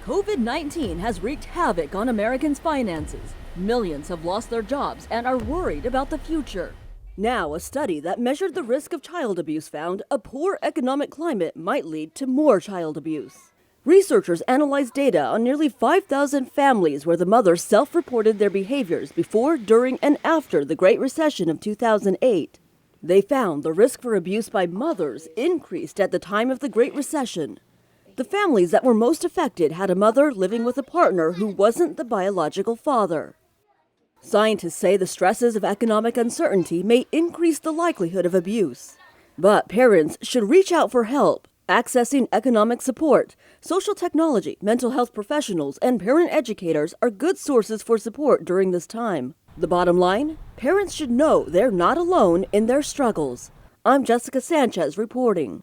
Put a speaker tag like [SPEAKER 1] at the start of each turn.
[SPEAKER 1] COVID-19 has wreaked havoc on Americans' finances. Millions have lost their jobs and are worried about the future. Now, a study that measured the risk of child abuse found a poor economic climate might lead to more child abuse. Researchers analyzed data on nearly 5,000 families where the mothers self-reported their behaviors before, during, and after the Great Recession of 2008. They found the risk for abuse by mothers increased at the time of the Great Recession. The families that were most affected had a mother living with a partner who wasn't the biological father. Scientists say the stresses of economic uncertainty may increase the likelihood of abuse. But parents should reach out for help. Accessing economic support, social technology, mental health professionals, and parent educators are good sources for support during this time. The bottom line? Parents should know they're not alone in their struggles. I'm Jessica Sanchez reporting.